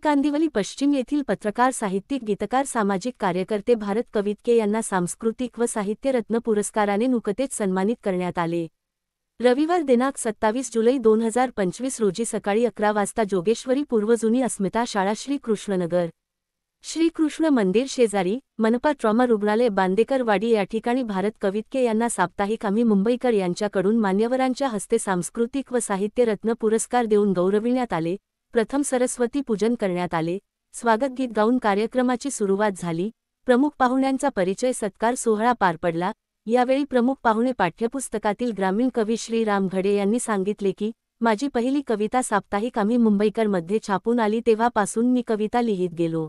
कांदिवली पश्चिम येथील पत्रकार, साहित्यिक, गीतकार, सामाजिक कार्यकर्ते भारत कवितके यांना सांस्कृतिक व साहित्य रत्न पुरस्काराने नुकतेच सन्मानित करण्यात आले। रविवार दिनांक 27 जुलै 2025 रोजी सकाळी 11 वाजता जोगेश्वरी पूर्व जुनी अस्मिता शाळा, श्री कृष्णनगर, श्री कृष्ण मंदिर शेजारी, मनपा ट्रॉमा रुग्णालय, बांदेकरवाडी या ठिकाणी भारत कवितके यांना साप्ताहिक आम्ही मुंबईकर यांच्याकडून मान्यवरांच्या हस्ते सांस्कृतिक व साहित्य रत्न पुरस्कार देऊन गौरविण्यात आले। प्रथम सरस्वती पूजन करण्यात आले। स्वागत गीत गाऊन कार्यक्रमाची सुरुवात झाली। प्रमुख पाहुण्यांचा परिचय सत्कार सोहळा पार पडला। यावेळी प्रमुख पाहुणे पाठ्यपुस्तकातील ग्रामीण कवी श्री राम घडे यांनी सांगितले की माझी पहिली कविता साप्ताहिक आम्ही मुंबईकर मध्ये छापून आली तेव्हापासून मी कविता लिहित गेलो।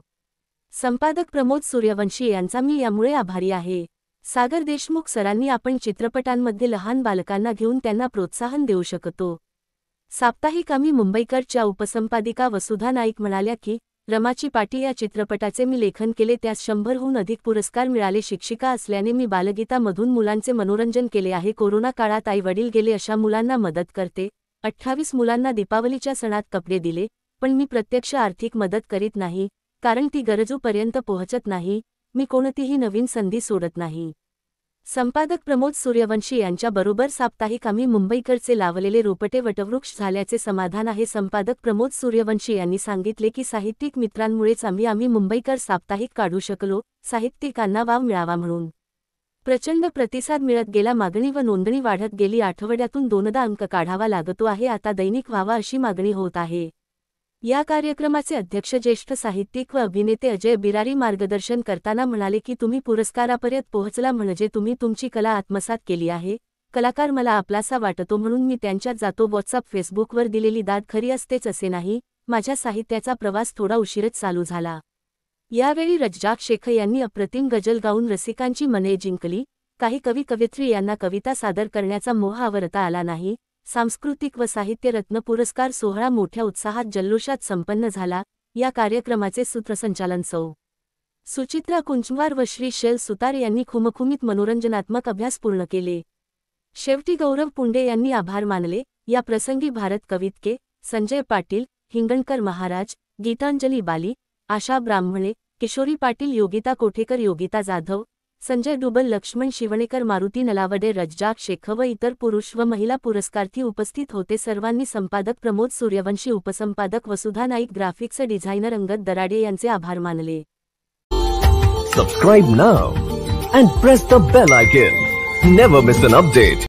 संपादक प्रमोद सूर्यवंशी यांचा मी यामुळे आभारी आहे। सागर देशमुख सरांनी आपण चित्रपटांमध्ये लहान बालकांना घेऊन त्यांना प्रोत्साहन देऊ शकतो। साप्ताहिक आम्ही मुंबईकरच्या उपसंपादिका वसुधा नाईक म्हणाल्या की रमाची पाटी या चित्रपटाचे मी लेखन केले, त्यास 100हून अधिक पुरस्कार मिळाले। शिक्षिका असल्याने मी बालगीतामधून मुलांचे मनोरंजन केले आहे। कोरोना काळात आई वडील गेले अशा मुलांना मदत करते। 28 मुलांना दीपावलीच्या सणात कपडे दिले, पण मी प्रत्यक्ष आर्थिक मदत करीत नाही, कारण ती गरजूपर्यंत पोहोचत नाही। मी कोणतीही नवीन संधी सोडत नाही। संपादक प्रमोद सूर्यवंशी यांच्याबरोबर साप्ताहिक आम्ही मुंबईकरचे लावलेले रोपटे वटवृक्ष झाल्याचे समाधान आहे। संपादक प्रमोद सूर्यवंशी यांनी सांगितले की साहित्यिक मित्रांमुळेच आम्ही मुंबईकर साप्ताहिक काढू शकलो। साहित्यिकांना वाव मिळावा म्हणून प्रचंड प्रतिसाद मिळत गेला। मागणी व नोंदणी वाढत गेली। आठवड्यातून 2दा अंक काढावा लागतो आहे, आता दैनिक व्हावा अशी मागणी होत आहे। या कार्यक्रमाचे अध्यक्ष ज्येष्ठ साहित्यिक व अभिनेते अजय बिरारी मार्गदर्शन करताना म्हणाले की तुम्ही पुरस्कारापर्यंत पोहोचला म्हणजे तुम्ही तुमची कला आत्मसात केली आहे। कलाकार मला आपलासा वाटतो म्हणून मी त्यांच्यात जातो। व्हॉट्सअप, फेसबुकवर दिलेली दाद खरी असतेच असे नाही। माझ्या साहित्याचा प्रवास थोडा उशीरच चालू झाला। यावेळी रज्जाक शेख यांनी अप्रतिम गजल गाऊन रसिकांची मने जिंकली। काही कवी कवयित्री यांना कविता सादर करण्याचा मोह आवरता आला नाही। सांस्कृतिक व साहित्य रत्न पुरस्कार सोहळा मोठ्या उत्साहात जल्लोषात संपन्न झाला। या कार्यक्रमाचे सूत्रसंचालन सौ. सुचित्रा कुंचवार व श्री शैल सुतार यांनी खुमखुमीत मनोरंजनात्मक अभ्यास पूर्ण केले। शेवटी गौरव पुंडे यांनी आभार मानले। या प्रसंगी भारत कवितके, संजय पाटील, हिंगणकर महाराज, गीतांजली बाली, आशा ब्राह्मणे, किशोरी पाटील, योगिता कोठेकर, योगिता जाधव, संजय डुबल, लक्ष्मण शिवणेकर, मारुती नलावडे, रज्जाक शेख व इतर पुरुष व महिला पुरस्कार्थी उपस्थित होते। सर्वांनी संपादक प्रमोद सूर्यवंशी, उपसंपादक वसुधा नाईक, ग्राफिक्स डिझायनर अंगद दराडे यांचे आभार मानले। Subscribe now and press the bell icon. Never miss an update.